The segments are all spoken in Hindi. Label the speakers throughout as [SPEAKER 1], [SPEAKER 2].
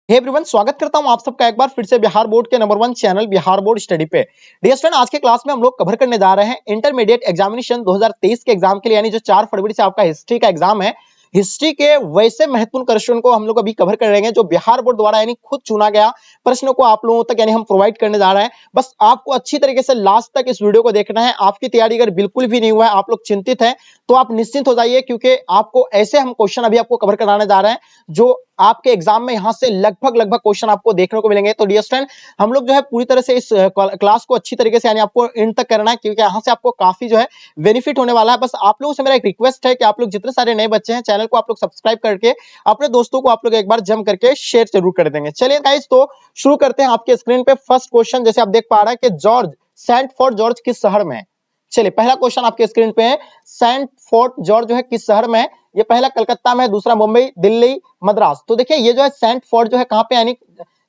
[SPEAKER 1] हे एवरीवन, स्वागत करता हूं आप सबका एक बार फिर से बिहार बोर्ड के number 1 channel Bihar board study पे। डियर स्टूडेंट, आज के क्लास में हम लोग कवर करने जा रहे हैं इंटरमीडिएट एग्जामिनेशन 2023 के एग्जाम के लिए, यानी जो 4 फरवरी से आपका हिस्ट्री का एग्जाम है। हिस्ट्री के वैसे महत्वपूर्ण क्वेश्चन को हम लोग अभी कवर कर रहे हैं जो बिहार बोर्ड द्वारा यानी खुद चुना गया प्रश्नों को आप लोगों तक यानी हम प्रोवाइड करने जा रहे हैं। बस आपको अच्छी तरीके से लास्ट तक इस वीडियो को देखना है। आपकी तैयारी अगर बिल्कुल भी नहीं हुआ है, आप लोग चिंतित हैं, तो आप निश्चिंत हो जाइए, क्योंकि आपको ऐसे हम क्वेश्चन अभी आपको कवर कराने जा रहे हैं जो आपके एग्जाम में यहां से लगभग क्वेश्चन आपको देखने को मिलेंगे। तो डियर स्टूडेंट, हम लोग जो है पूरी तरह से इस क्लास को अच्छी तरीके से यानी आपको एंड तक करना है, क्योंकि यहां से आपको काफी जो है बेनिफिट होने वाला है। बस आप लोगों से मेरा एक रिक्वेस्ट है कि आप लोग जितने सारे नए बच्चे हैं, चैनल को आप लोग सब्सक्राइब करके अपने दोस्तों को आप लोग एक बार जम करके शेयर जरूर कर देंगे। चलिए गाइस, तो शुरू करते हैं। आपके स्क्रीन पे फर्स्ट क्वेश्चन जैसे आप देख पा रहे हैं कि जॉर्ज सेंट फोर्ट जॉर्ज किस शहर में है। चलिए, पहला क्वेश्चन आपके स्क्रीन पे है, सेंट फोर्ट जॉर्ज जो है किस शहर में है। ये पहला कलकत्ता में है, दूसरा मुंबई, दिल्ली, मद्रास। तो देखिए, ये जो है सेंट फोर्ट जो है कहां पे यानी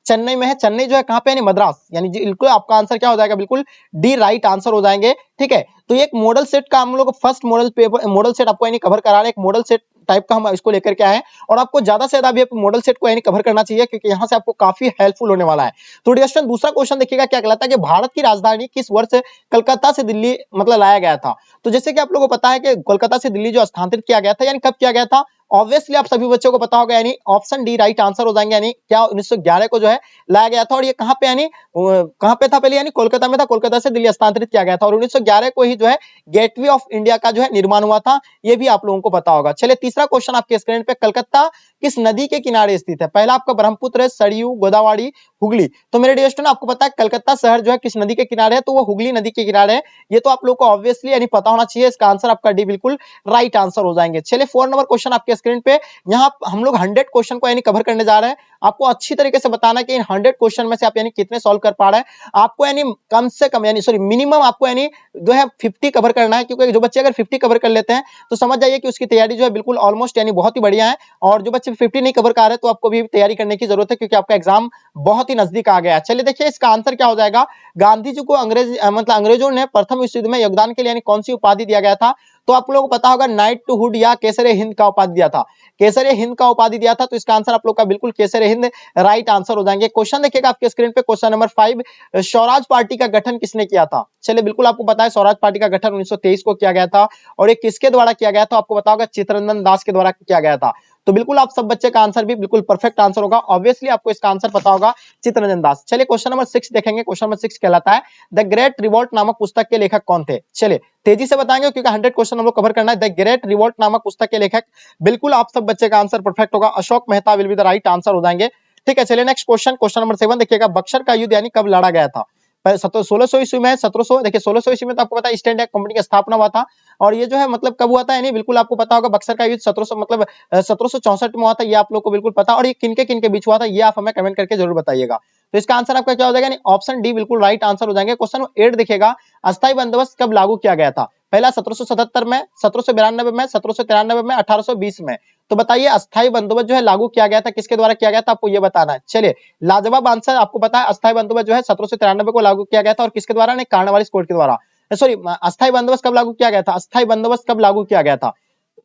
[SPEAKER 1] चेन्नई में है। चेन्नई जो है कहां पे यानी मद्रास, यानी बिल्कुल आपका आंसर क्या हो जाएगा, बिल्कुल डी राइट आंसर हो जाएंगे। ठीक है, तो ये एक मॉडल सेट का हम लोग first model paper model set आपको यानी कवर करा रहे हैं। एक मॉडल सेट टाइप का हम इसको लेकर के आए हैं, और आपको ज्यादा से ज्यादा भी मॉडल सेट को यानी कवर करना चाहिए, क्योंकि यहां से आपको काफी हेल्पफुल होने वाला है। तो डियर दूसरा क्वेश्चन देखिएगा क्या कहलाता है कि भारत की राजधानी किस वर्ष कलकत्ता से दिल्ली मतलब लाया गया था। तो जैसे कि आप लोगों को पता है कि कोलकाता से दिल्ली जो स्थानांतरित किया गया था, यानी कब किया गया था। ऑब्वियसली आप सभी बच्चों को पता होगा, यानी ऑप्शन डी राइट आंसर हो जाएंगे। यानी क्या 1911 को जो है लाया गया था, और ये कहां पे यानी कहां पे था पहले, यानी कोलकाता में था। कोलकाता से दिल्ली स्थानांतरित किया गया था, और 1911 को ही जो है गेटवे ऑफ इंडिया का जो है निर्माण हुआ था। ये भी आप लोगों को पता होगा। चलिए, तीसरा क्वेश्चन आपके स्क्रीन पे, कलकत्ता किस नदी के किनारे स्थित है। पहला आपका ब्रह्मपुत्र, सरयू, गोदावरी, हुगली। तो मेरे डियर स्टूडेंट, आपको पता है कलकत्ता शहर जो है किस नदी के किनारे है, तो वो हुगली नदी के किनारे है। ये तो आप लोग को ऑब्वियसली यानी पता होना चाहिए। इसका आंसर आपका डी बिल्कुल राइट आंसर हो जाएंगे। चलिए, 4 नंबर क्वेश्चन आपके स्क्रीन पे, यहाँ हम लोग 100 क्वेश्चन को यानी कवर करने जा रहे हैं। आपको अच्छी तरीके से बताना कि इन 100 क्वेश्चन में से आप यानी कितने सॉल्व कर पा रहे हैं। आपको यानी कम से कम यानी सॉरी मिनिमम आपको यानी जो है 50 कवर करना है, क्योंकि जो बच्चे अगर 50 कवर कर लेते हैं तो समझ जाइए कि उसकी तैयारी जो है बिल्कुल ऑलमोस्ट यानी बहुत ही बढ़िया है। और जो बच्चे 50 नहीं कवर कर रहे, तो आपको भी तैयारी करने की जरूरत है, क्योंकि आपका एग्जाम बहुत ही नजदीक आ गया है। चलिए देखिए, इसका आंसर क्या हो जाएगा। गांधी जी को अंग्रेजों ने प्रथम विश्व युद्ध में योगदान के लिए यानी कौन सी उपाधि दिया गया था। तो आप लोगों को पता होगा, नाइट टू हुड या केसरे हिंद का उपाधि दिया था। केसरे हिंद का उपाधि दिया था, तो इसका आंसर आप लोग का बिल्कुल केसरे हिंद राइट आंसर हो जाएंगे। क्वेश्चन देखिएगा आपके स्क्रीन पे, क्वेश्चन नंबर 5, स्वराज पार्टी का गठन किसने किया था। चलिए, बिल्कुल आपको पता है स्वराज पार्टी का गठन 1923 को किया गया था, और ये किसके द्वारा किया गया था, आपको पता होगा चित्तरंजन दास के द्वारा किया गया था। तो बिल्कुल आप सब बच्चे का आंसर भी बिल्कुल परफेक्ट आंसर होगा। ऑब्वियसली आपको इसका आंसर पता होगा, चित्तरंजन दास। चलिए, क्वेश्चन नंबर 6 देखेंगे। क्वेश्चन नंबर 6 कहलाता है, द ग्रेट रिवॉल्ट नामक पुस्तक के लेखक कौन थे। चलिए, तेजी से बताएंगे क्योंकि 100 क्वेश्चन हम लोग कवर करना है। द ग्रेट रिवॉल्ट नामक पुस्तक के लेखक, बिल्कुल आप सब बच्चे का आंसर परफेक्ट होगा, Ashok Mehta will be the right answer हो जाएंगे। ठीक है, चलिए नेक्स्ट क्वेश्चन, क्वेश्चन नंबर 7 देखिएगा, बक्सर का युद्ध यानी कब लड़ा गया था। 1600 ईस्वी में, 1700 देखिए 1600 ईस्वी में तो आपको पता है ईस्ट इंडिया कंपनी की स्थापना हुआ था। और ये जो है मतलब कब हुआ था, यानी बिल्कुल आपको पता होगा बक्सर का युद्ध 1700 मतलब 1764 में हुआ था। ये आप लोग को बिल्कुल पता, और ये किन के बीच हुआ था, ये आप हमें कमेंट करके जरूर बताइएगा। तो इसका आंसर आपका क्या हो जाएगा, ऑप्शन डी बिल्कुल राइट आंसर हो जाएंगे। क्वेश्चन 8 देखिएगा, अस्थायी बंदोबस्त कब लागू किया गया था। पहला 1777 में, 1792 में, 1793 में, 1820 में। तो बताइए, अस्थायी बंदोबस्त जो है लागू किया गया था, किसके द्वारा किया गया था, आपको ये बताना है। चलिए, लाजवाब आंसर आपको पता है, अस्थायी बंदोबस्त जो है 1793 को लागू किया गया था, और किसके द्वारा, नहीं कार्नवालिस कोड के द्वारा। सॉरी, अस्थायी बंदोबस्त कब लागू किया गया था, अस्थायी बंदोबस्त कब लागू किया गया था,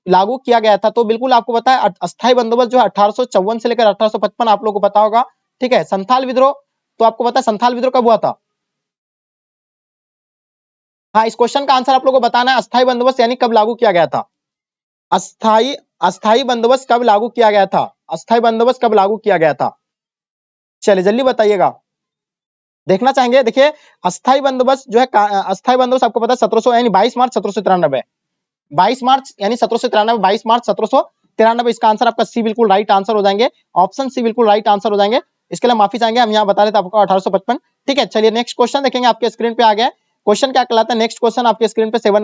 [SPEAKER 1] लागू किया गया था। तो बिल्कुल आपको पता है अस्थायी बंदोबस्त जो है 1854 से लेकर 1855 आप लोगों को पता होगा। ठीक है, संथाल विद्रोह, तो आपको पता है संथाल विद्रोह कब हुआ था। हाँ, इस क्वेश्चन का आंसर आप लोगों को बताना है, अस्थायी बंदोबस्त यानी कब लागू किया गया था। अस्थाई अस्थाई बंदोबस्त कब लागू किया गया था, अस्थाई बंदोबस्त कब लागू किया गया था। चलिए जल्दी बताइएगा, देखना चाहेंगे। देखिए, अस्थाई बंदोबस्त जो है अस्थाई बंदोबस्त आपको पता है 1700 यानी 22 मार्च 1793, 22 मार्च यानी 1793, 22 मार्च 1793। इसका आंसर आपका सी बिल्कुल राइट आंसर हो जाएंगे। ऑप्शन सी बिल्कुल राइट आंसर हो जाएंगे। इसके लिए माफी चाहेंगे, हम यहाँ बता रहे थे आपको 1855। ठीक है, चलिए नेक्स्ट क्वेश्चन देखेंगे, आपके स्क्रीन पे आ गया। क्वेश्चन क्या कहलाता है, नेक्स्ट क्वेश्चन आपके स्क्रीन पे 9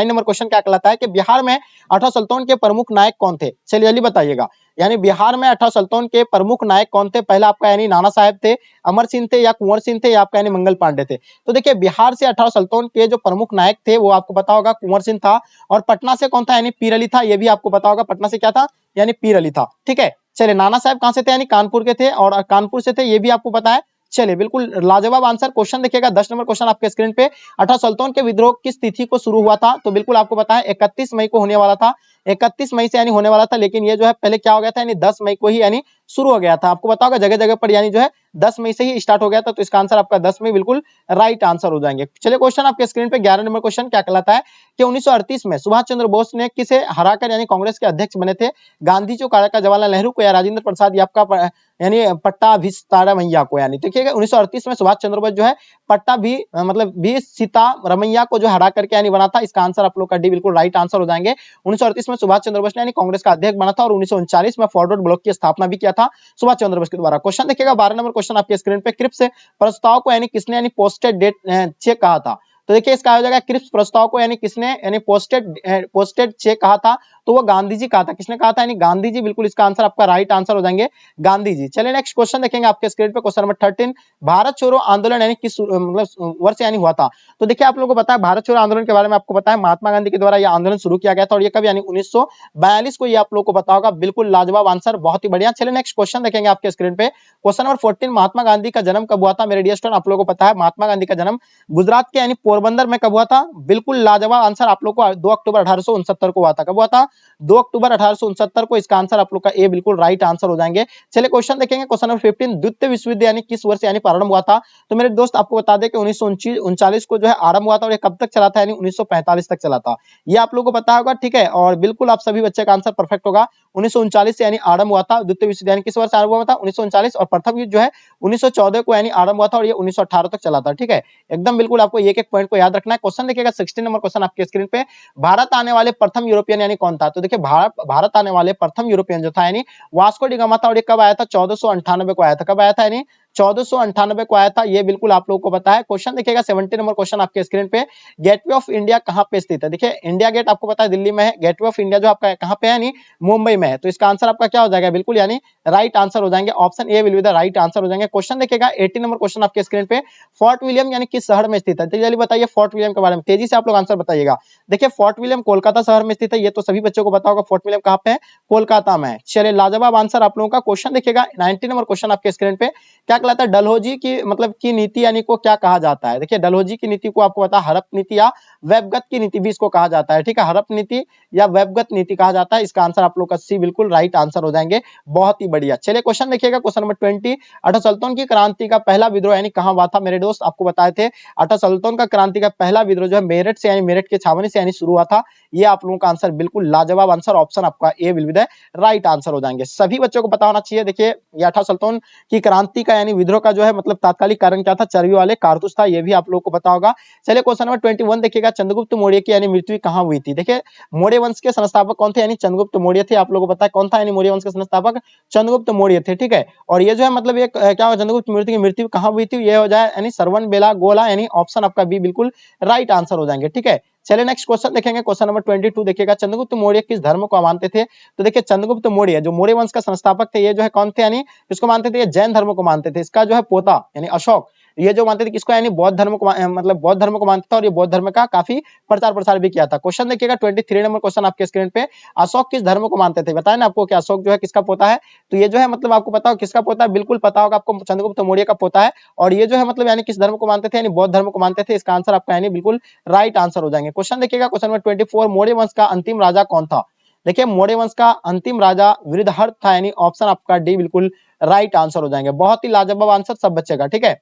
[SPEAKER 1] नंबर क्वेश्चन क्या कहलाता है कि बिहार में 18 सल्तनत के प्रमुख नायक कौन थे। चलिए जल्दी बताइएगा, यानी बिहार में 18 सल्तनत के प्रमुख नायक कौन थे। पहला आपका यानी नाना साहेब थे, अमर सिंह थे, या कुंवर सिंह थे, या आपका यानी मंगल पांडे थे। तो देखिए, बिहार से 18 सल्तनत के जो प्रमुख नायक थे वो आपको पता होगा कुंवर सिंह था, और पटना से कौन था, यानी पीर अली था। ये भी आपको पता होगा, पटना से क्या था, यानी पीर अली था। ठीक है, चलिए नाना साहब कहां से थे, यानी कानपुर के थे, और कानपुर से थे, ये भी आपको पता है। चलिए, बिल्कुल लाजवाब आंसर। क्वेश्चन देखिएगा, 10 नंबर क्वेश्चन आपके स्क्रीन पे, 18 सल्तनत के विद्रोह किस तिथि को शुरू हुआ था। तो बिल्कुल आपको पता है 31 मई को होने वाला था। 31 मई से यानी होने वाला था, लेकिन ये जो है पहले क्या हो गया था यानी 10 मई को ही यानी शुरू हो गया था। आपको पता होगा जगह जगह पर यानी जो है 10 मई से ही स्टार्ट हो गया था, तो इसका आंसर आपका 10 मई बिल्कुल राइट आंसर हो जाएंगे। चलिए क्वेश्चन आपके स्क्रीन पे 11 नंबर क्वेश्चन क्या कहलाता है कि 1938 में सुभाष चंद्र बोस ने किसे हराकर यानी कांग्रेस के अध्यक्ष बने थे? गांधी जी को, जवाहरलाल नेहरू को, या राजेंद्र प्रसाद या आपका यानी पट्टाभिस्तारमैया को। यानी देखिएगा 1938 में सुभाष चंद्र बोस जो है मतलब भी सीतारमैया को जो हरा करके यानी बना था। इसका आंसर आप लोग का डी बिल्कुल राइट आंसर हो जाएंगे। 1938 में सुभाष चंद्र बोस ने यानी कांग्रेस का अध्यक्ष बना था और 1939 में फॉरवर्ड ब्लॉक की स्थापना भी किया था सुभाष चंद्र बोस के द्वारा। क्वेश्चन देखिएगा 12 नंबर क्वेश्चन आपके स्क्रीन पे, क्रिप्स प्रस्ताव को यानी किसने यानी पोस्टेड डेट चेक कहा था? तो देखिए इसका हो जाएगा क्रिप्स प्रस्ताव को यानी किसने यानी पोस्टेड चेक कहा था? तो वो गांधी जी कहा था। किसने कहा था? यानी गांधी जी, बिल्कुल इसका आंसर आपका राइट आंसर हो जाएंगे गांधी जी। चलिए नेक्स्ट क्वेश्चन देखेंगे आपके स्क्रीन पे, क्वेश्चन नंबर 13, भारत छोड़ो आंदोलन यानी किस मतलब वर्ष यानी हुआ था? तो देखिए आप लोगों को पता है भारत छोड़ो आंदोलन के बारे में, आपको पता है महात्मा गांधी के द्वारा यह आंदोलन शुरू किया गया था और ये कब यानी 1942 को, ये आप लोगों को पता होगा। बिल्कुल लाजवाब आंसर, बहुत ही बढ़िया। चलिए नेक्स्ट क्वेश्चन देखेंगे आपके स्क्रीन पे, क्वेश्चन नंबर 14, महात्मा गांधी का जन्म कब हुआ था? मेरे डियर स्टूडेंट आप लोगों को पता है महात्मा गांधी का जन्म गुजरात के यानी पोरबंदर में कब हुआ था? बिल्कुल लाजवाब आंसर आप लोग को 2 अक्टूबर 1869 को हुआ था। कब हुआ था? 2 अक्टूबर 1869 को। इसका आंसर आप लोग का ए बिल्कुल राइट आंसर हो जाएंगे। चलिए क्वेश्चन देखेंगे, क्वेश्चन नंबर 15, द्वितीय विश्व युद्ध यानी किस वर्ष यानी प्रारंभ हुआ था? तो मेरे दोस्त आपको बता दें कि 1939 को जो है आरंभ हुआ था और ये कब तक चला था? यानी 1945 तक चला था। ये आप लोगों को पता होगा, ठीक है। और बिल्कुल आप सभी बच्चे का आंसर परफेक्ट होगा। 1939 से यानी आरंभ हुआ था द्वितीय विश्व युद्ध, यानी किस वर्ष आरंभ हुआ था? 1939। और प्रथम युद्ध जो है 1914 को यानी आरंभ हुआ था और ये 1918 तक चला था, ठीक है। एकदम बिल्कुल आपको एक एक पॉइंट को याद रखना है। क्वेश्चन देखिएगा 16 नंबर क्वेश्चन आपके स्क्रीन पे, भारत आने वाले प्रथम यूरोपियन यानी कौन था? तो देखिए भारत आने वाले प्रथम यूरोपियन जो था यानी वास्को डी गामा था और ये कब आया था? 1498 को आया था। कब आया था? यानी 1498 को आया था। ये बिल्कुल आप लोगों को पता है। क्वेश्चन देखिएगा 17 नंबर क्वेश्चन आपके स्क्रीन पे, गेटवे ऑफ इंडिया कहां पे स्थित है? देखिए इंडिया गेट आपको पता है दिल्ली में है, गेटवे ऑफ इंडिया जो आपका कहां पे है? यानी मुंबई में है। तो इसका आंसर आपका क्या हो जाएगा? बिल्कुल यानी राइट आंसर हो जाएंगे, option A will be the right answer हो जाएंगे। क्वेश्चन देखिएगा 18 नंबर क्वेश्चन आपके स्क्रीन पे, फोर्ट विलियम यानी किस शहर में स्थित है? जल्दी बताइए फोर्ट विलियम के बारे में, तेजी से आप लोग आंसर बताइएगा। देखिए फोर्ट विलियम कोलकाता शहर में स्थित है, ये तो सभी बच्चों को पता होगा। फोर्ट विलियम कहां पे है? कोलकाता में। चलिए लाजवाब आंसर आप लोगों का। क्वेश्चन देखिएगा 19 नंबर क्वेश्चन आपके स्क्रीन पे, क्या कहलाता है डलहौजी की मतलब की नीति यानी को क्या कहा जाता है? देखिए डलहौजी की नीति को आपको पता है हड़प नीति या वेबगत की नीति भी इसको कहा जाता है, ठीक है। हड़प नीति या वेबगत नीति कहा जाता है। इसका आंसर आप लोग का सी बिल्कुल राइट आंसर हो जाएंगे, बहुत ही बढ़िया। चलिए क्वेश्चन देखिएगा, क्वेश्चन नंबर 20, अठा सल्तन की क्रांति का पहला विद्रोह यानी कहां हुआ था? मेरे दोस्त आपको बताए थे अठा सल्तन का क्रांति का पहला विद्रोह जो है मेरठ से यानी मेरठ के छावनी से यानी शुरू हुआ था। ये आप लोगों का आंसर बिल्कुल लाजवाब आंसर, ऑप्शन आपका A will be the right answer हो जाएंगे। सभी बच्चों को पता होना चाहिए। देखिए ये अठा सल्तन की क्रांति का यानी विद्रोह का जो है मतलब तात्कालिक कारण क्या था? चर्बी वाले कारतूस था, ये भी आप लोगों को पता होगा। चलिए क्वेश्चन नंबर 21 देखिएगा, चंद्रगुप्त मौर्य की यानी मृत्यु कहां हुई थी? देखिए मौर्य वंश के संस्थापक कौन थे? यानी चंद्रगुप्त मौर्य थे। आप लोगों को पता है कौन था यानी मौर्य वंश के संस्थापक? चंद्रगुप्त मौर्य थे, ठीक है। और ये जो है मतलब एक क्या चंद्रगुप्त मौर्य की मृत्यु कहां हुई थी? ये हो जाए यानी सरवन बेला गोला, यानी ऑप्शन आपका बी बिल्कुल राइट आंसर हो जाएंगे, ठीक है। चलिए नेक्स्ट क्वेश्चन देखेंगे, क्वेश्चन नंबर 22 देखिएगा, चंद्रगुप्त मौर्य किस धर्म को मानते थे? तो देखिए चंद्रगुप्त मौर्य जो मौर्य वंश का संस्थापक थे, ये जो है कौन थे? यानी किसको मानते थे? ये जैन धर्म को मानते थे। इसका जो है पोता यानी अशोक, ये जो मानते थे किसको? यानी बौद्ध धर्म को मतलब बौद्ध धर्म को मानते थे और ये बौद्ध धर्म का काफी प्रचार प्रसार भी किया था। क्वेश्चन देखिएगा 23 नंबर क्वेश्चन आपके स्क्रीन पे, अशोक किस धर्म को मानते थे? बताया ना आपको कि अशोक जो है किसका पोता है? तो ये जो है मतलब आपको पता हो किसका पोता है? बिल्कुल पता होगा आपको, चंद्रगुप्त मौर्य का पोता है। और ये जो है मतलब यानी किस धर्म को मानते थे? यानी बौद्ध धर्म को मानते थे। इसका आंसर आपका यानी बिल्कुल राइट आंसर हो जाएंगे। क्वेश्चन देखिएगा क्वेश्चन नंबर 24, मौर्य वंश का अंतिम राजा कौन था? देखिए मौर्य वंश का अंतिम राजा वृद्धहर्ष था, यानी ऑप्शन आपका डी बिल्कुल राइट आंसर हो जाएंगे। बहुत ही लाजवाब आंसर सब बच्चे का, ठीक है।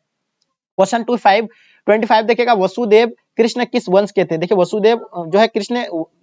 [SPEAKER 1] क्वेश्चन 25 देखिएगा, वसुदेव कृष्ण किस वंश के थे? देखिए वसुदेव जो है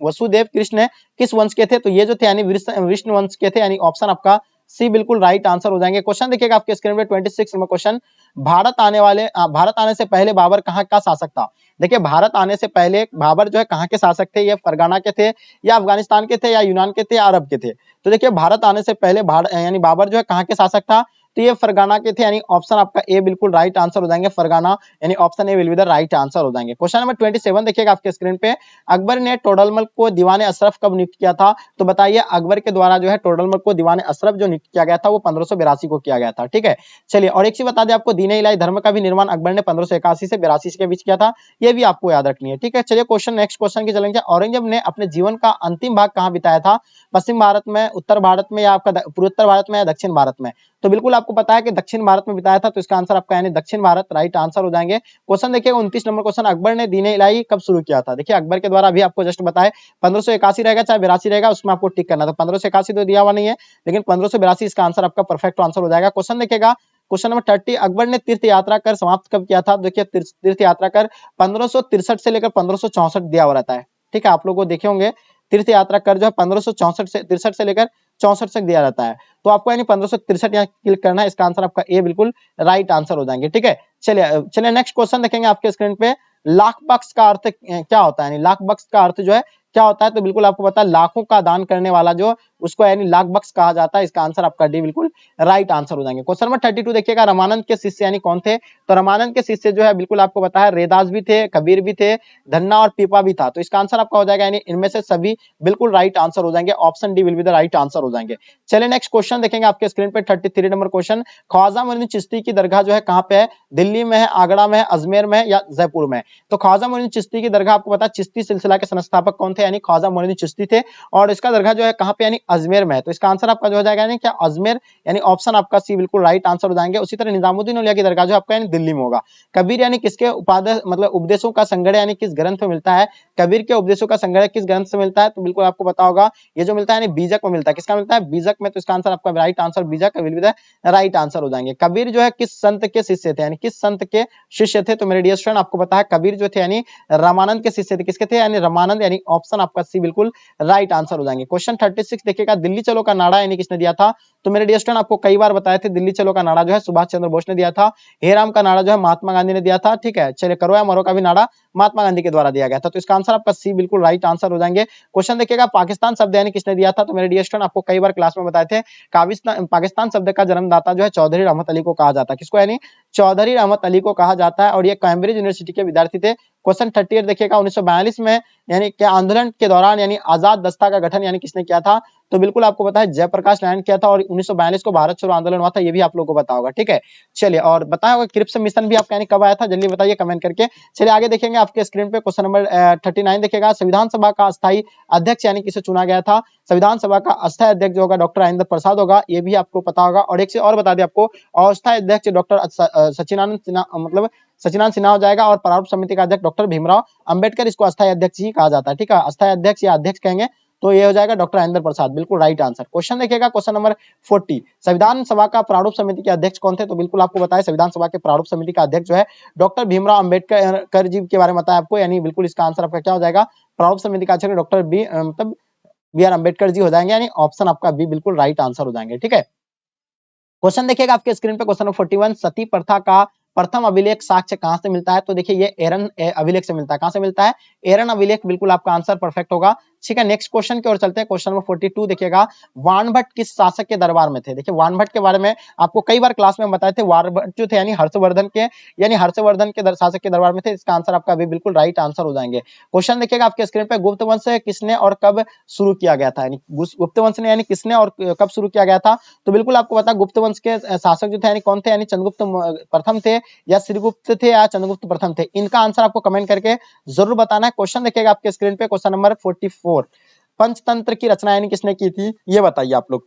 [SPEAKER 1] वसुदेव कृष्ण किस वंश के थे? तो ये जो थे यानी विष्णु वंश के थे, यानी ऑप्शन आपका सी बिल्कुल राइट आंसर हो जाएंगे। क्वेश्चन देखिएगा आपके स्क्रीन पे 26 नंबर क्वेश्चन, भारत आने से पहले बाबर कहाँ का शासक था? देखिए भारत आने से पहले बाबर जो है कहाँ के शासक थे? ये फरगाना के थे या अफगानिस्तान के थे या यूनान के थे या अरब के थे? तो देखिए भारत आने से पहले यानी बाबर जो है कहाँ के शासक था? तो ये फरगाना के थे, यानी ऑप्शन आपका ए बिल्कुल राइट आंसर हो जाएंगे। फरगाना यानी option A will be the right answer हो जाएंगे। क्वेश्चन नंबर 27 देखिएगा आपके स्क्रीन पे, अकबर ने टोडरमल को दीवाने अशरफ कब नियुक्त किया था? तो बताइए अकबर के द्वारा जो है टोडरमल को दीवाने अशरफ जो नियुक्त किया गया था वो 1582 को किया गया था, ठीक है। चलिए और एक चीज बता दें आपको, दीन-ए इलाही धर्म का भी निर्माण अकबर ने 1581 से 82 के बीच किया था, ये भी आपको याद रखनी है, ठीक है। चलिए क्वेश्चन नेक्स्ट क्वेश्चन की चलेंगे, औरंगजेब ने अपने जीवन का अंतिम भाग कहाँ बिताया था? पश्चिम भारत में, उत्तर भारत में या आपका पूर्वोत्तर भारत में या दक्षिण भारत में? तो बिल्कुल आप आपको पता है कि दक्षिण भारत में बिताया था, तो इसका आंसर आपका यानी दक्षिण भारत राइट आंसर हो जाएंगे। क्वेश्चन देखिएगा 29 नंबर क्वेश्चन, अकबर ने दीन इलाही कब शुरू किया था? देखिए अकबर के द्वारा अभी आपको जस्ट बताए 1581 रहेगा चाहे 82 रहेगा, उसमें आपको टिक करना था। 1581 तो दिया हुआ नहीं है, लेकिन 1582 इसका आंसर आपका परफेक्ट आंसर हो जाएगा। क्वेश्चन देखिएगा क्वेश्चन नंबर 30, अकबर ने तीर्थ यात्रा कर समाप्त कब किया था? देखिए तीर्थ यात्रा कर 1563 से लेकर 1564 दिया हुआ रहता है, ठीक है। आप लोगों को देखे होंगे तीर्थ यात्रा कर जो है 1564 से 63 से लेकर 64 तक दिया रहता है, तो आपको यानी 1563 यहाँ क्लिक करना है, इसका आंसर आपका ए बिल्कुल राइट आंसर हो जाएंगे, ठीक है। चलिए नेक्स्ट क्वेश्चन देखेंगे आपके स्क्रीन पे, लाख बख्श का अर्थ क्या होता है? यानी लाख बख्श का अर्थ जो है क्या होता है? तो बिल्कुल आपको पता है लाखों का दान करने वाला जो उसको यानी लाख बख्श कहा जाता है, इसका आंसर आपका डी बिल्कुल राइट आंसर हो जाएंगे। क्वेश्चन नंबर 32 देखिएगा, रामानंद के शिष्य यानी कौन थे? तो रामानंद के शिष्य जो है बिल्कुल आपको पता है रेदास भी थे, कबीर भी थे, धन्ना और पीपा भी था, तो इसका आंसर आपका हो जाएगा यानी इनमें से सभी बिल्कुल राइट आंसर हो जाएंगे, option D will be the right answer हो जाएंगे। चलिए नेक्स्ट क्वेश्चन देखेंगे आपके स्क्रीन पे 33 नंबर क्वेश्चन, ख्वाजा मोइनुद्दीन चिश्ती की दरगाह जो है कहाँ पे है? दिल्ली में है, आगरा में है, अजमेर में है या जयपुर में? तो ख्वाजा मोइनुद्दीन चिश्ती की दरगाह आपको पता है चिश्ती सिलसिला के संस्थापक कौन थे? यानी ख्वाजा मोइनुद्दीन चिश्ती थे, और इसका दरगाह जो है कहाँ पे? यानी अजमेर में है, तो इसका आंसर आपका जो हो जाएगा यानी क्या अजमेर, यानी ऑप्शन आपका सी बिल्कुल राइट आंसर हो जाएंगे। उसी तरह निजामुद्दीन औलिया की दरगाह जो आपका यानी दिल्ली में होगा। कबीर यानी किसके उपादेय मतलब उपदेशों का संग्रह यानी किस ग्रंथ में मिलता है? कबीर के उपदेशों का संग्रह किस ग्रंथ से मिलता है? तो बिल्कुल आपको पता होगा ये जो मिलता है यानी बीजक में मिलता है। किसका मिलता है? बीजक में, तो इसका आंसर आपका राइट आंसर बीजक will be the right answer हो जाएंगे। कबीर जो है किस संत के शिष्य थे? यानी किस संत के शिष्य थे? तो मेरे डियर स्टूडेंट आपको पता है कबीर जो थे यानी रामानंद के शिष्य थे। किसके थे? यानी रामानंद, यानी ऑप्शन आपका सी बिल्कुल राइट आंसर हो जाएंगे। क्वेश्चन 36 देखिएगा, दिल्ली चलो का नारा यानी किसने दिया था? तो मेरे डियर स्टूडेंट आपको कई बार बताए थे दिल्ली चलो का नारा जो है सुभाष चंद्र बोस ने दिया था, हे राम का नारा जो है महात्मा गांधी ने दिया था, ठीक है। चलिए करो या मरो का भी नारा महात्मा गांधी के द्वारा दिया गया था, तो इसका आंसर आपका सी बिल्कुल राइट आंसर हो जाएंगे। क्वेश्चन देखिएगा, पाकिस्तान शब्द यानी किसने दिया था? तो मेरे डियर स्टूडेंट आपको कई बार क्लास में बताए थे पाकिस्तान शब्द का जन्मदाता जो है चौधरी रहमत अली को कहा जाता है। किसको? यानी चौधरी रहमत अली को कहा जाता है, और ये कैम्ब्रिज यूनिवर्सिटी के विद्यार्थी थे। क्वेश्चन 38 देखिएगा, 1942 में यानी क्या आंदोलन के दौरान यानी आजाद दस्ता का गठन यानी किसने किया था? तो बिल्कुल आपको पता है जयप्रकाश नारायण किया था, और 1942 को भारत छोड़ो आंदोलन हुआ था, ये भी आप लोगों को पता होगा, ठीक है। चलिए और बताया होगा क्रिप्स मिशन भी आपका यानी कब आया था? जल्दी बताइए कमेंट करके। चलिए आगे देखेंगे आपके स्क्रीन पे क्वेश्चन नंबर 39 देखिएगा, संविधान सभा का अस्थायी अध्यक्ष यानी किसे चुना गया था? संविधान सभा का अस्थायी अध्यक्ष जो होगा डॉक्टर राजेंद्र प्रसाद होगा, ये भी आपको पता होगा। और एक से और बता दें आपको, अस्थायी अध्यक्ष डॉक्टर सचिदानंद सिन्हा मतलब सचिदानंद सिन्हा हो जाएगा, और प्रारूप समिति का अध्यक्ष डॉक्टर भीमराव अंबेडकर, इसको अस्थायी अध्यक्ष ही कहा जाता है, ठीक है। अस्थायी अध्यक्ष या अध्यक्ष कहेंगे तो ये हो जाएगा डॉक्टर राजेंद्र प्रसाद, बिल्कुल राइट आंसर। क्वेश्चन देखिएगा क्वेश्चन नंबर 40, संविधान सभा का प्रारूप समिति के अध्यक्ष कौन थे? तो बिल्कुल आपको बताया संविधान सभा के प्रारूप समिति का अध्यक्ष जो है डॉक्टर भीमराव अंबेडकर जी के बारे में बताया आपको, यानी बिल्कुल इसका आंसर आपका क्या हो जाएगा? प्रारूप समिति का अध्यक्ष डॉक्टर मतलब बी आर अम्बेडकर जी हो जाएंगे, यानी ऑप्शन आपका बी बिल्कुल राइट आंसर हो जाएंगे, ठीक है। क्वेश्चन देखिएगा आपके स्क्रीन पे क्वेश्चन नंबर 41, सती प्रथा का प्रथम अभिलेख साक्ष्य कहां से मिलता है? तो देखिए ये एरन अभिलेख से मिलता है। कहां से मिलता है? एरन अभिलेख, बिल्कुल आपका आंसर परफेक्ट होगा, ठीक है। नेक्स्ट क्वेश्चन की ओर चलते हैं। क्वेश्चन नंबर 42 देखिएगा, वाणभट्ट किस शासक के दरबार में थे? देखिए वाणभट्ट के बारे में आपको कई बार क्लास में बताए थे, वाणभट्ट जो थे यानी हर्षवर्धन के शासक के दरबार में थे, इसका आंसर आपका भी बिल्कुल राइट आंसर हो जाएंगे। क्वेश्चन देखिएगा आपके स्क्रीन पे, गुप्त वंश किसने और कब शुरू किया गया था? यानी गुप्त वंश ने यानी किसने और कब शुरू किया गया था? तो बिल्कुल आपको पता गुप्त वंश के शासक जो थे यानी कौन थे? यानी चंद्रगुप्त प्रथम थे, या श्रीगुप्त थे, या चंद्रगुप्त प्रथम थे? इनका आंसर आपको कमेंट करके जरूर बताना है। क्वेश्चन देखिएगा आपके स्क्रीन पे क्वेश्चन नंबर 44, पंचतंत्र की रचना यानी किसने की थी? ये बताइए आप लोग,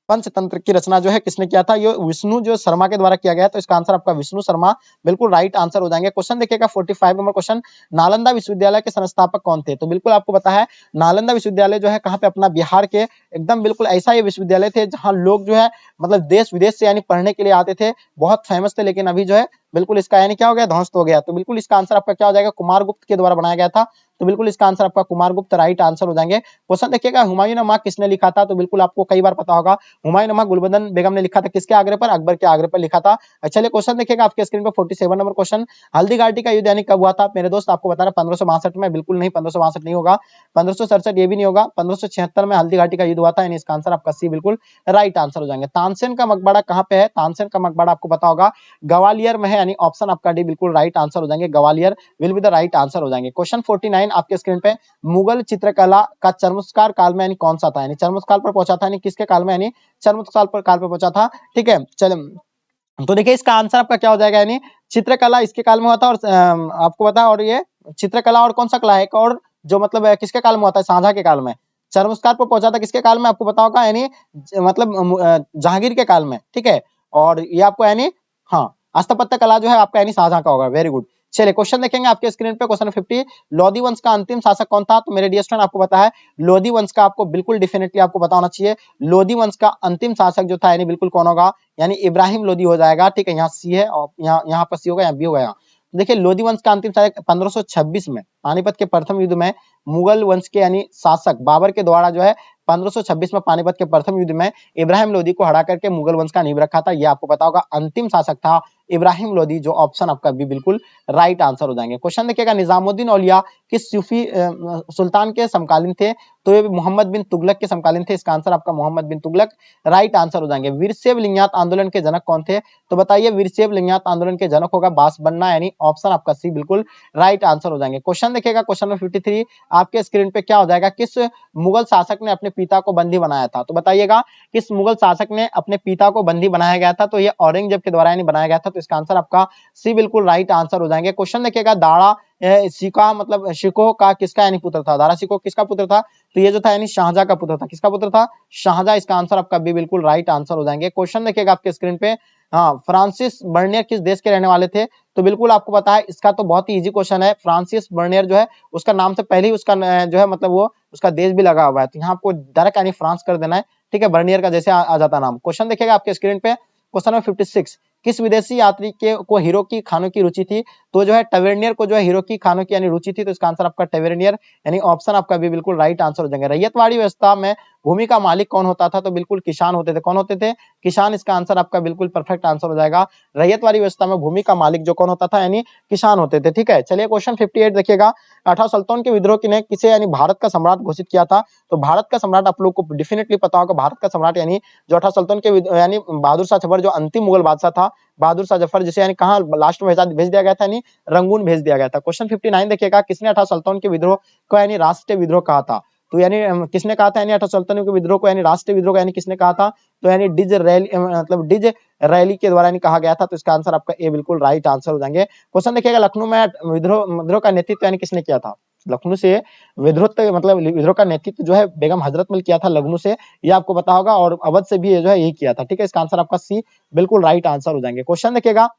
[SPEAKER 1] पंचतंत्र की रचना जो है किसने किया था? ये विष्णु जो शर्मा के द्वारा किया गया, तो इसका आंसर आपका विष्णु शर्मा बिल्कुल राइट आंसर हो जाएंगे। क्वेश्चन देखिएगा 45 नंबर क्वेश्चन, नालंदा विश्वविद्यालय के संस्थापक कौन थे? तो बिल्कुल आपको पता है नालंदा विश्वविद्यालय जो है कहाँ पे? अपना बिहार के एकदम बिल्कुल ऐसा ये विश्वविद्यालय थे जहां लोग जो है मतलब देश विदेश से यानी पढ़ने के लिए आते थे, बहुत फेमस थे, लेकिन अभी जो है बिल्कुल इसका यानी क्या हो गया? ध्वस्त हो गया। तो बिल्कुल इसका आंसर आपका क्या हो जाएगा? कुमारगुप्त के द्वारा बनाया गया था, तो बिल्कुल इसका आंसर आपका कुमारगुप्त राइट आंसर हो जाएंगे। क्वेश्चन देखिएगा, हुमायूं किसने लिखा था? तो बिल्कुल आपको कई बार पता होगा, हुमायूं गुलबदन बेगम ने लिखा था, किसके आग्रह पर? अकबर के आग्रह पर लिखा था। चलिए क्वेश्चन देखिएगा आपके स्क्रीन पर 47 नंबर क्वेश्चन, हल्दी घाटी का युद्ध यानी कब हुआ था? मेरे दोस्त आपको बता रहा 1562 में, बिल्कुल नहीं 1562 नहीं होगा, 1567 ये भी नहीं होगा, 1576 में हल्दी घाटी का युद्ध हुआ था, यानी इसका आंसर आपका सी बिल्कुल राइट आंसर हो जाएंगे। तानसेन का मकबरा कहां पे है? तानसेन का मकबरा आपको पता होगा ग्वालियर में है, यानी ऑप्शन आपका डी बिल्कुल राइट आंसर हो जाएंगे, Gwalior will be the right answer हो जाएंगे। क्वेश्चन 49 आपके स्क्रीन पे, मुगल चित्रकला का चरमोत्कर्ष काल में यानी कौन सा था? यानी चरमोत्कर्ष पर पहुंचा था, यानी किसके काल में? यानी चरमोत्कर्ष पर काल पर पहुंचा था, ठीक है। चलिए तो देखिए इसका आंसर आपका क्या हो जाएगा? यानी चित्रकला इसके काल में हुआ था, और आपको पता, और ये चित्रकला और कौन सा कला है एक और जो मतलब किसके काल में हुआ था? शाहजहां के काल में। चरमोत्कर्ष पर पहुंचा था किसके काल में? आपको पता होगा, यानी मतलब जहांगीर के काल में, ठीक है। और ये आपको यानी हाँ स्थापत्य कला जो है आपका यानी शाहजहां का होगा। Very good. चलिए क्वेश्चन देखेंगे आपके स्क्रीन पे, क्वेश्चन 50, लोधी वंश का अंतिम शासक कौन था? तो मेरे डियर स्टूडेंट आपको पता है लोधी वंश का आपको बिल्कुल डेफिनेटली आपको पता होना चाहिए। लोधी वंश का अंतिम शासक जो था यानी बिल्कुल कौन होगा? यानी इब्राहिम लोधी हो जाएगा। ठीक है, यहाँ सी है और यहाँ पर सी होगा, यहाँ बी होगा। यहाँ देखिए लोधी वंश का अंतिम शासक 1526 में पानीपत के प्रथम युद्ध में मुगल वंश के यानी शासक बाबर के द्वारा जो है 1526 में पानीपत के प्रथम युद्ध में इब्राहिम लोधी को हरा करके मुगल वंश का नींव रखा था। यह आपको पता होगा अंतिम शासक था इब्राहिम लोधी, जो ऑप्शन आपका भी बिल्कुल राइट आंसर हो जाएंगे। क्वेश्चन देखिएगा निजामुद्दीन औलिया किस सूफी सुल्तान के समकालीन थे? तो ये मोहम्मद बिन तुगलक के समकालीन थे। इसका आंसर आपका मोहम्मद बिन तुगलक राइट आंसर हो जाएंगे। वीरशैव लिंगायत आंदोलन के जनक कौन थे? तो बताइए वीरशैव लिंगायत आंदोलन के जनक होगा बास बन्ना, यानी ऑप्शन आपका सी बिल्कुल राइट आंसर हो जाएंगे। क्वेश्चन देखिएगा क्वेश्चन नंबर 53 आपके स्क्रीन पे क्या हो जाएगा? किस मुगल शासक ने अपने पिता को बंदी बनाया था? तो बताइएगा किस मुगल शासक ने अपने पिता को बंदी बनाया गया था? तो ये औरंगजेब के द्वारा यानी बनाया गया था। तो इसका आंसर आपका सी बिल्कुल राइट आंसर हो जाएंगे। क्वेश्चन देखिएगा दारा सिका मतलब शिकोह का किसका यानी पुत्र था? दारा शिकोह किसका पुत्र था? तो ये जो था यानी शाहजहां का पुत्र था। किसका पुत्र था? शाहजहां। इसका आंसर आपका भी बिल्कुल राइट आंसर हो जाएंगे। क्वेश्चन देखिएगा आपके स्क्रीन पे, हाँ फ्रांसिस बर्नियर किस देश के रहने वाले थे? तो बिल्कुल आपको पता है इसका तो बहुत ही इजी क्वेश्चन है। फ्रांसिस बर्नियर जो है उसका नाम से पहले ही उसका जो है मतलब वो उसका देश भी लगा हुआ है, तो यहाँ आपको डायरेक्ट यानी फ्रांस कर देना है। ठीक है, बर्नियर का जैसे आ जाता नाम। क्वेश्चन देखिएगा आपके स्क्रीन पे, क्वेश्चन नंबर 56 किस विदेशी यात्री के को हीरो की खानों की रुचि थी? तो जो है टवेर्नियर को जो है हीरो की खानों की यानी रुचि थी। तो इसका आंसर आपका टवेर्नियर यानी ऑप्शन आपका भी बिल्कुल राइट आंसर हो जाएगा। रैयतवाड़ी व्यवस्था में भूमि का मालिक कौन होता था? तो बिल्कुल किसान होते थे। कौन होते थे? किसान। इसका आंसर आपका बिल्कुल परफेक्ट आंसर हो जाएगा। रैयतवाड़ी व्यवस्था में भूमि का मालिक जो कौन होता था? यानी किसान होते थे। ठीक है, चलिए क्वेश्चन 58 देखिएगा, 18 सुल्तान के विद्रोह ने किसे यानी भारत का सम्राट घोषित किया था? तो भारत का सम्राट आप लोग को डेफिनेटली पता होगा। भारत का सम्राट यानी जो 18 सुल्तान के यानी बहादुर शाह जफर जो अंतिम मुगल बादशाह था, बहादुर शाह जफर, जिसे यानी कहाँ लास्ट में भेज दिया गया था? यानी रंगून भेज दिया गया था। क्वेश्चन 59 देखिएगा, किसने 18 सुल्तान के विद्रोह को यानी राष्ट्रीय विद्रोह कहा था? तो यानी किसने कहा था यानी 18 सुल्तान के विद्रोह को यानी राष्ट्रीय विद्रोह यानी किसने कहा था? तो यानी डिज रैली मतलब डिज रैली के द्वारा यानी कहा गया था। तो इसका आंसर आपका ए बिल्कुल राइट आंसर हो जाएंगे। क्वेश्चन देखिएगा, लखनऊ में विद्रोह का नेतृत्व यानी किसने किया था? लखनऊ से विद्रोह मतलब विद्रोह का नेतृत्व जो है बेगम हजरत मल किया था लखनऊ से, ये आपको पता होगा। और अवध से भी ये जो है यही किया था। ठीक है, इसका आंसर आपका सी बिल्कुल राइट आंसर हो जाएंगे। क्वेश्चन देखिएगा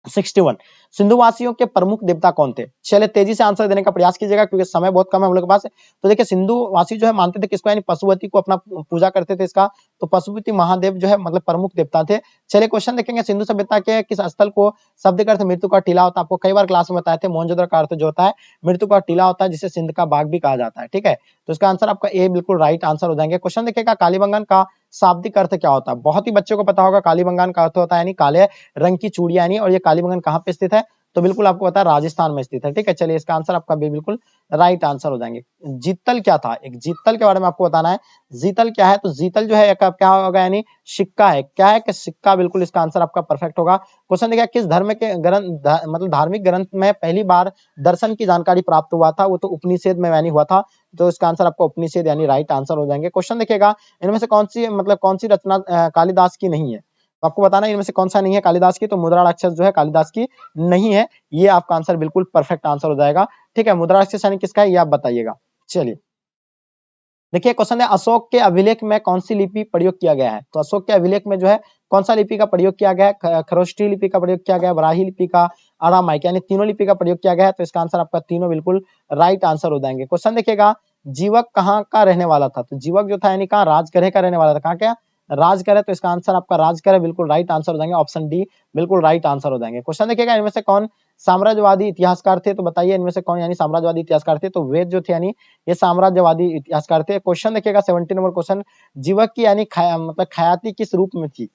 [SPEAKER 1] 61 सिंधु वासियों के प्रमुख देवता कौन थे? चलिए तेजी से आंसर देने का प्रयास कीजिएगा क्योंकि समय बहुत कम है हम लोग के पास। तो देखिए सिंधु वासी जो है मानते थे किसको? यानी पशुपति को अपना पूजा करते थे इसका। तो पशुपति महादेव जो है मतलब प्रमुख देवता थे। चलिए क्वेश्चन देखेंगे, सिंधु सभ्यता के किस स्थल को शब्द का अर्थ मृत्यु का टीला होता है? आपको कई बार क्लास में बताए थे मोहनजोदड़ो का अर्थ जो होता है मृत्यु का टीला होता है, जिसे सिंध का बाग भी कहा जाता है। ठीक है, तो इसका आंसर आपका ए बिल्कुल राइट आंसर हो जाएंगे। क्वेश्चन देखिएगा, कालीबंगन का शाब्दिक अर्थ क्या होता है? बहुत ही बच्चों को पता होगा कालीबंगन का अर्थ होता है यानी काले रंग की चूड़ियां यानी। और ये कालीबंगन कहाँ पे स्थित है? तो बिल्कुल आपको पता है राजस्थान में स्थित है। ठीक है, चलिए इसका आंसर आपका भी बिल्कुल राइट आंसर हो जाएंगे। जीतल क्या था? एक जीतल के बारे में आपको बताना है। जीतल क्या है? तो जीतल जो है क्या होगा? यानी सिक्का है। क्या है कि सिक्का, बिल्कुल इसका आंसर आपका परफेक्ट होगा। क्वेश्चन देखिए, किस धर्म के ग्रंथ मतलब धार्मिक ग्रंथ में पहली बार दर्शन की जानकारी प्राप्त हुआ था? वो तो उपनिषद में यानी हुआ था। तो इसका आंसर आपका उपनिषद यानी राइट आंसर हो जाएंगे। क्वेश्चन देखिएगा, इनमें से कौन सी मतलब कौन सी रचना कालिदास की नहीं है? तो आपको बताना है इनमें से कौन सा नहीं है कालिदास की। तो मुद्राराक्षस जो है कालिदास की नहीं है। ये आपका आंसर बिल्कुल परफेक्ट आंसर हो जाएगा। ठीक है, मुद्राराक्षस यानी किसका है ये आप बताइएगा। चलिए देखिए क्वेश्चन है, अशोक के अभिलेख में कौन सी लिपि प्रयोग किया गया है? तो अशोक के अभिलेख में जो है कौन सा लिपि का प्रयोग किया गया है? खरोष्ठी लिपि का प्रयोग किया गया है, ब्राह्मी लिपि का, अरामाइक, यानी तीनों लिपि का प्रयोग किया गया है। तो इसका आंसर आपका तीनों बिल्कुल राइट आंसर हो जाएंगे। क्वेश्चन देखिएगा, जीवक कहाँ का रहने वाला था? तो जीवक जो था यानी कहाँ राजगृह का रहने वाला था। कहाँ क्या? राजगृह। तो इसका आंसर आपका राजगृह बिल्कुल राइट आंसर हो जाएंगे। ऑप्शन डी बिल्कुल राइट आंसर हो जाएंगे। क्वेश्चन देखिएगा, इनमें से कौन साम्राज्यवादी इतिहासकार थे? तो बताइए इनमें से कौन यानी साम्राज्यवादी इतिहासकार थे? तो वेद जो थे यानी ये साम्राज्यवादी इतिहासकार थे। क्वेश्चन देखिएगा 70 नंबर क्वेश्चन, जीवक की यानी मतलब खयाती किस रूप में थी?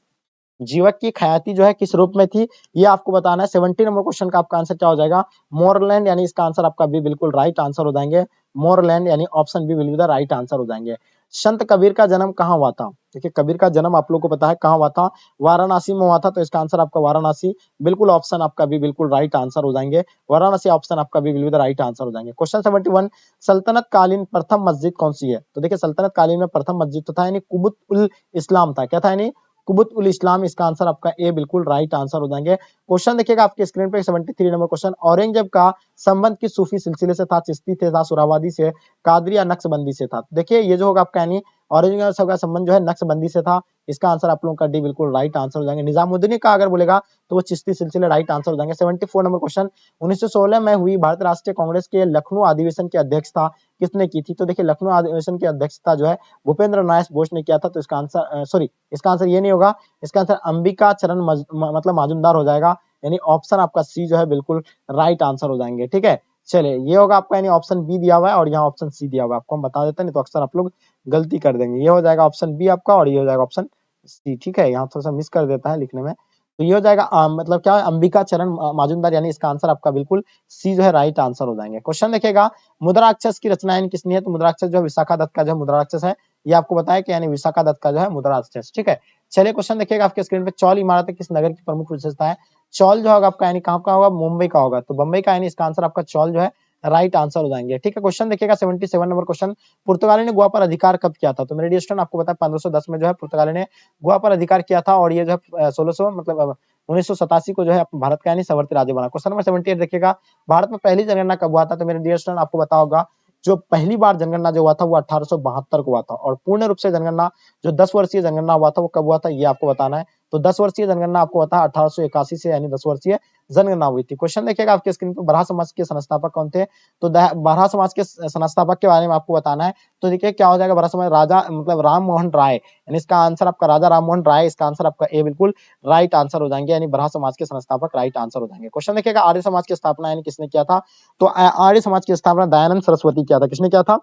[SPEAKER 1] जीवक की खयाती जो है किस रूप में थी ये आपको बताना है। 70 नंबर क्वेश्चन का आपका आंसर क्या हो जाएगा? मोरलैंड, यानी इसका आंसर आपका भी बिल्कुल राइट आंसर हो जाएंगे। मोरलैंड यानी option B will be the right answer हो जाएंगे। संत कबीर का जन्म कहाँ हुआ था? देखिए कबीर का जन्म आप लोग को पता है कहाँ हुआ था? वाराणसी में हुआ था। तो इसका आंसर आपका वाराणसी बिल्कुल ऑप्शन आपका भी बिल्कुल राइट आंसर हो जाएंगे। वाराणसी ऑप्शन आपका भी will be the right answer हो जाएंगे। क्वेश्चन 71, सल्तनत कालीन प्रथम मस्जिद कौन सी है? तो देखिए सल्तनत कालीन में प्रथम मस्जिद तो था यानी कुबुत उल इस्लाम था। क्या था? यानी कुबुत उल इस्लाम। इसका आंसर आपका ए बिल्कुल राइट आंसर हो जाएंगे। क्वेश्चन देखिएगा आपके स्क्रीन पे 73 नंबर क्वेश्चन, औरंगजेब का संबंध किस सूफी सिलसिले से था? चिश्ती थे, था सुरावादी से, कादरी या नक्शबंदी से था? देखिए ये जो होगा आपका यानी औरंगजेब का संबंध जो है नक्शबंदी से था। इसका आंसर आप लोगों का डी बिल्कुल राइट आंसर हो जाएंगे। निजामुद्दीन का अगर बोलेगा तो वो चिश्ती सिलसिले राइट आंसर हो जाएंगे। 74 नंबर क्वेश्चन, 1916 में हुई भारतीय राष्ट्रीय कांग्रेस के लखनऊ अधिवेशन की अध्यक्षता किसने की थी? तो देखिए लखनऊ अधिवेशन की अध्यक्षता जो है भूपेंद्र नाथ बोस ने किया था। तो इसका आंसर इसका आंसर ये नहीं होगा, इसका आंसर अंबिका चरण मतलब माजुमदार हो जाएगा, यानी ऑप्शन आपका सी जो है बिल्कुल राइट आंसर हो जाएंगे। ठीक है, चलिए ये होगा आपका, यानी ऑप्शन बी दिया हुआ है और यहाँ ऑप्शन सी दिया हुआ है, आपको हम बता देते हैं, नहीं तो अक्सर आप लोग गलती कर देंगे। ये हो जाएगा ऑप्शन बी आपका और ये हो जाएगा ऑप्शन सी। ठीक है, यहाँ थोड़ा सा मिस कर देता है लिखने में, तो ये हो जाएगा मतलब क्या है, अंबिका चरण माजुमदार, यानी इसका आंसर आपका बिल्कुल सी जो है राइट आंसर हो जाएंगे। क्वेश्चन देखिएगा, मुद्राक्षस की रचना किसने है? तो मुद्राक्षस जो विशाखा दत्त का जो मुद्राक्षस है, ये आपको बताया कि यानी विशाखा दत्त का जो है मुद्राक्षस। ठीक है, चलिए क्वेश्चन देखिएगा आपके स्क्रीन पे, चौल इमारत किस नगर की प्रमुख विशेषता है? चौल जो होगा आपका यानी कहाँ का होगा? मुंबई का होगा, तो बंबई का, यानी इसका आंसर आपका चौल जो है राइट आंसर हो जाएंगे। ठीक है, क्वेश्चन देखिएगा 77 नंबर क्वेश्चन, पुर्तगाली ने गोवा पर अधिकार कब किया था? तो मेरे डियर स्टूडेंट आपको पता है 1510 में जो है पुर्तगाली ने गोवा पर अधिकार किया था और ये जो है 1600 मतलब 1987 को जो है भारत का यानी सावर्ती राज्य बना। क्वेश्चन नंबर 78 देखिएगा, भारत में पहली जनगणना कब हुआ था? तो मेरे डियर स्टूडेंट आपको पता होगा जो पहली बार जनगणना जो हुआ था वो 1872 को हुआ था, और पूर्ण रूप से जनगणना जो 10 वर्षीय जनगणना हुआ था वो कब हुआ था, ये आपको बताना है। तो 10 वर्षीय जनगणना आपको पता है 1881 से, यानी 10 वर्षीय जनगणना हुई थी। क्वेश्चन देखिएगा आपके स्क्रीन पर, बरहा समाज के संस्थापक कौन थे? तो बरहा समाज के संस्थापक के बारे में आपको बताना है। तो देखिए क्या हो जाएगा, बरहा समाज राजा मतलब राम मोहन राय, यानी इसका आंसर आपका राजा राम मोहन राय, इसका आंसर आपका ए बिल्कुल राइट आंसर हो जाएंगे, यानी बरहा समाज के संस्थापक राइट आंसर हो जाएंगे। क्वेश्चन देखिएगा, आर्य समाज की स्थापना यानी किसने किया था? तो आर्य समाज की स्थापना दयानंद सरस्वती किया था। किसने किया था?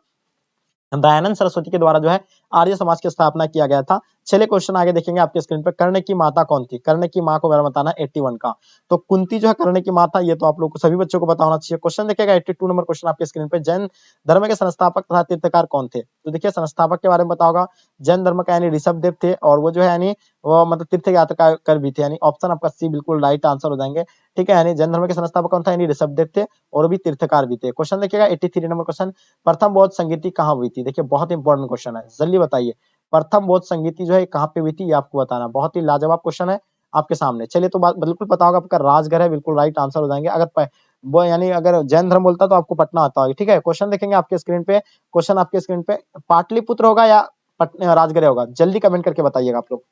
[SPEAKER 1] दयानंद सरस्वती के द्वारा जो है आर्य समाज की स्थापना किया गया था। चलिए क्वेश्चन आगे देखेंगे आपके स्क्रीन पर, कर्ण की माता कौन थी? कर्ण की मां को मेरा बताना 81 का, तो कुंती जो है कर्ण की मां था, ये तो आप लोग को सभी बच्चों को पता होना चाहिए। क्वेश्चन देखिएगा 82 नंबर क्वेश्चन आपके स्क्रीन पे, जैन धर्म के संस्थापक तथा तीर्थकार कौन थे? तो देखिए संस्थापक के बारे में पता होगा, जैन धर्म का यानी ऋषभ देव थे, और वो जो है यानी वो मतलब तीर्थ यात्रा कर भी थे, यानी ऑप्शन आपका सी बिल्कुल राइट आंसर हो जाएंगे। ठीक है, यानी जैन धर्म के संस्थापक कौन था? यानी ऋषभ देव थे और भी तीर्थकार भी थे। क्वेश्चन देखिएगा 83 नंबर क्वेश्चन, प्रथम बौद्ध संगीति कहाँ हुई थी? देखिए बहुत इंपॉर्टेंट क्वेश्चन है, जल्दी बताइए, प्रथम बौद्ध संगीति जो है कहाँ पे हुई थी, ये आपको बताना, बहुत ही लाजवाब क्वेश्चन है आपके सामने। चलिए तो बात बिल्कुल पता होगा, आपका राजगढ़ है, बिल्कुल राइट आंसर हो जाएंगे। अगर वो यानी अगर जैन धर्म बोलता तो आपको पटना आता होगा। ठीक है, क्वेश्चन देखेंगे आपके स्क्रीन पे, क्वेश्चन आपके स्क्रीन पे, पाटलिपुत्र होगा या राजगढ़ होगा? जल्दी कमेंट करके बताइएगा आप लोग।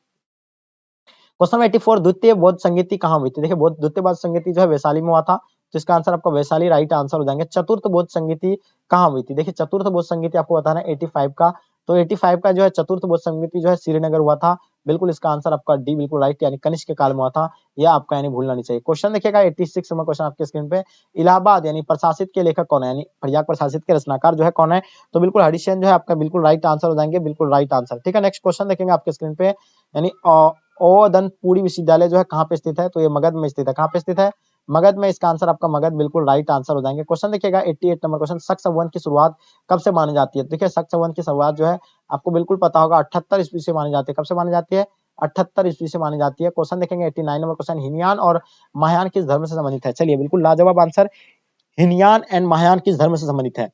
[SPEAKER 1] क्वेश्चन 84, द्वितीय बौद्ध संगीति कहाँ हुई थी? देखिए द्वितीय बौद्ध संगीति जो है वैशाली में हुआ था, तो इसका आंसर आपका वैशाली राइट आंसर हो जाएंगे। चतुर्थ बौद्ध संगीति कहाँ हुई थी? देखिए चतुर्थ बौद्ध संगीति आपको बताना है 85 का, तो 85 का जो है चतुर्थ बौद्ध संगीति जो है श्रीनगर हुआ था, बिल्कुल इसका आंसर आपका डी बिल्कुल राइट, यानी कनिष्क के काल में हुआ था, यह आपका यानी भूलना नहीं चाहिए। क्वेश्चन देखिएगा 86 नंबर क्वेश्चन आपके स्क्रीन पे, इलाहाबाद यानी प्रशासित के लेखक कौन है? यानी प्रयाग प्रशासित के रचनाकार जो है कौन है? तो बिल्कुल हरिशचंद्र जो है आपका बिल्कुल राइट आंसर हो जाएंगे, बिल्कुल राइट आंसर। ठीक है, नेक्स्ट क्वेश्चन देखेंगे आपके स्क्रीन पे, यानी ओदनपुरी विश्वविद्यालय जो है कहाँ पे स्थित है? तो ये मगध में स्थित है। कहाँ पे स्थित है? मगध में, इसका आंसर आपका मगध बिल्कुल राइट आंसर हो जाएंगे। क्वेश्चन देखिएगा 88 नंबर क्वेश्चन, शक संवत की शुरुआत कब से मानी जाती है? देखिए शक संवत की शुरुआत जो है आपको बिल्कुल पता होगा 78 ईस्वी से मानी जाती है। कब से मानी जाती है? 78 ईस्वी से मानी जाती है। क्वेश्चन देखेंगे 89 नंबर क्वेश्चन, हिनयान और महायान किस धर्म से संबंधित है? चलिए बिल्कुल लाजवाब आंसर, हिनयान एंड महायान किस धर्म से संबंधित है?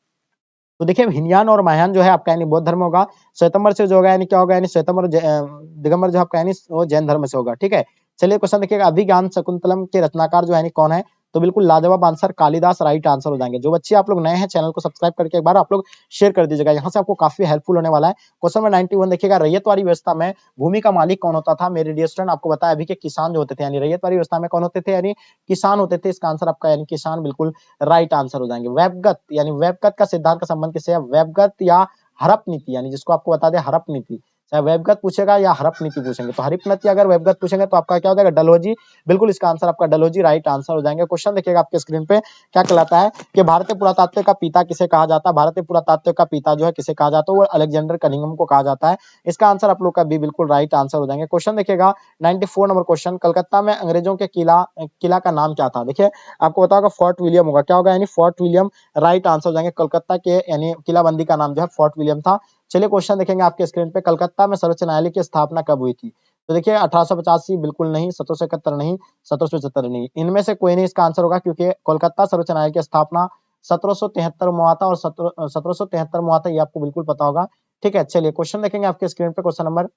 [SPEAKER 1] तो देखिए हिनयान और महायान जो है आपका यानी बौद्ध धर्म होगा, श्वेतंबर से जो होगा यानी क्या होगा, यानी श्वेतंबर दिगंबर जो आपका यानी वो जैन धर्म से होगा। ठीक है, चलिए क्वेश्चन देखिएगा, अभिज्ञान शकुंतलम के रचनाकार जो है कौन है? तो बिल्कुल लाजवाब आंसर कालिदास राइट आंसर हो जाएंगे। जो बच्चे आप लोग नए हैं चैनल को सब्सक्राइब करके एक बार आप लोग शेयर कर दीजिएगा, यहाँ से आपको काफी हेल्पफुल होने वाला है। क्वेश्चन नंबर 91 देखिएगा, रैयतवाड़ी व्यवस्था में भूमि का मालिक कौन होता था? मेरे डियर स्टूडेंट आपको बताया अभी के किसान जो होते थे, यानी रैयतवाड़ी व्यवस्था में कौन होते थे? यानी किसान होते थे। इसका आंसर आपका यानी किसान बिल्कुल राइट आंसर हो जाएंगे। वेबगत यानी वेबगत का सिद्धांत का संबंध किससे है? वेबगत या हड़प नीति, यानी जिसको आपको बता दे हड़प नीति, चाहे वेबगत पूछेगा या हड़प नीति पूछेंगे, तो हड़प नीति अगर वेबगत पूछेंगे तो आपका क्या हो जाएगा? डलहौजी, बिल्कुल इसका आंसर आपका डलहौजी राइट आंसर हो जाएंगे। क्वेश्चन देखिएगा आपके स्क्रीन पे, क्या कहलाता है कि भारतीय पुरातत्व का पिता किसे कहा जाता है? भारतीय पुरातत्व का पिता जो है किसे कहा जाता है? वो अलेक्जेंडर कनिंघम को कहा जाता है। इसका आंसर आप लोग का बी बिल्कुल राइट आंसर हो जाएंगे। क्वेश्चन देखिएगा 94 नंबर क्वेश्चन, कलकत्ता में अंग्रेजों के किला का नाम क्या था? देखिए आपको बताओगा फोर्ट विलियम होगा। क्या होगा? यानी फोर्ट विलियम राइट आंसर हो जाएंगे। कलकत्ता के यानी किलाबंदी का नाम जो है फोर्ट विलियम था। चलिए क्वेश्चन देखेंगे आपके स्क्रीन पे, कलकत्ता में सर्वोच्च न्यायालय की स्थापना कब हुई थी? तो देखिए 1885 बिल्कुल नहीं, 1771 नहीं, 1775 नहीं, इनमें से कोई नहीं इसका आंसर होगा, क्योंकि कोलकाता सर्वोच्च न्यायालय की स्थापना 1773 में हुआ था और 1773 में हुआ था, ये आपको बिल्कुल पता होगा। ठीक है, चलिए क्वेश्चन देखेंगे आपके स्क्रीन पे, क्वेश्चन नंबर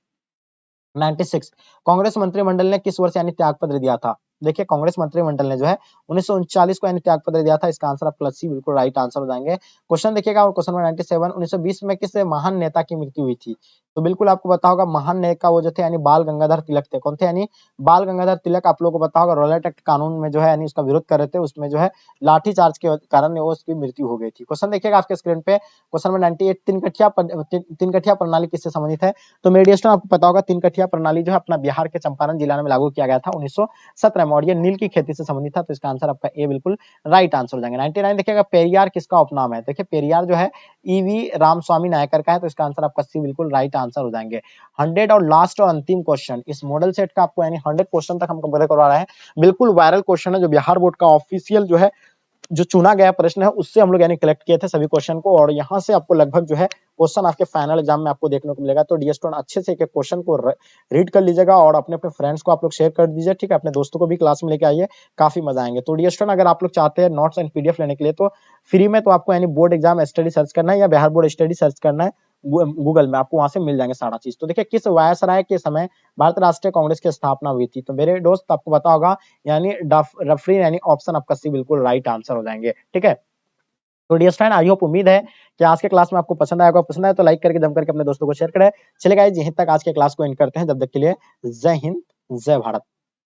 [SPEAKER 1] 96, कांग्रेस मंत्रिमंडल ने किस वर्ष यानी त्यागपत्र दिया था? देखिए कांग्रेस मंत्रिमंडल ने जो है 1939 को यानी त्यागपत्र दिया था। इसका आंसर आपका सी बिल्कुल राइट आंसर हो जाएंगे। क्वेश्चन देखिएगा और क्वेश्चन नंबर 97 1920 में किस महान नेता की मृत्यु हुई थी? तो बिल्कुल आपको पता होगा महान नेता वो जो थे यानी बाल गंगाधर तिलक थे। कौन थे? यानी बाल गंगाधर तिलक। आप लोगों को पता होगा रॉलेट एक्ट कानून में जो है यानी उसका विरोध कर रहे थे, उसमें जो है लाठीचार्ज के कारण वो उसकी मृत्यु हो गई थी। क्वेश्चन देखिएगा आपके स्क्रीन पे क्वेश्चन नंबर 98 तीन कठिया प्रणाली किससे संबंधित है? तो मेरे डियर स्टूडेंट आपको पता होगा तीन कठिया प्रणाली जो है अपना बिहार के चंपारण जिला में लागू किया गया था 1917 में और ये नील की खेती से संबंधित था। तो इसका आंसर आपका ए बिल्कुल राइट आंसर हो जाएंगे। 99 देखिएगा पेरियार किसका उपनाम है? देखिए पेरियार जो है ईवी रामस्वामी नायकर का है। तो इसका आंसर आपका सी बिल्कुल राइट आंसर हो जाएंगे। 100 और लास्ट और अंतिम क्वेश्चन इस मॉडल सेट का आपको यानी 100 क्वेश्चन तक हम कवर करवा रहे हैं। बिल्कुल वायरल क्वेश्चन है जो बिहार बोर्ड का ऑफिशियल जो है जो चुना गया प्रश्न है उससे हम लोग यानी कलेक्ट किए थे सभी क्वेश्चन को और यहाँ से आपको लगभग जो है क्वेश्चन आपके फाइनल एग्जाम में आपको देखने को मिलेगा। तो डियर स्टूडेंट अच्छे से एक क्वेश्चन को रीड कर लीजिएगा और अपने अपने फ्रेंड्स को आप लोग शेयर कर दीजिए, ठीक है। अपने दोस्तों को भी क्लास में लेके आइए, काफी मजा आएंगे। तो डियर स्टूडेंट अगर आप लोग चाहते हैं नोट्स एंड पीडीएफ लेने के लिए तो फ्री में तो आपको यानी बोर्ड एग्जाम स्टडी सर्च करना है या बिहार बोर्ड स्टडी सर्च करना है गूगल में, आपको वहां से मिल जाएंगे सारा चीज। तो देखिए किस वायसराय के समय भारतीय राष्ट्रीय कांग्रेस की स्थापना हुई थी? तो मेरे दोस्त आपको पता होगा यानी रफरी यानी ऑप्शन आपका सी बिल्कुल राइट आंसर हो जाएंगे, ठीक है। तो डियर फ्रेंड आई होप उम्मीद है कि आज के क्लास में आपको पसंद आएगा। पसंद आए तो लाइक करके जम करके अपने दोस्तों को शेयर करें। चलिए गाइस यहीं तक आज के क्लास को एंड करते हैं। जब तक के लिए जय हिंद जय भारत।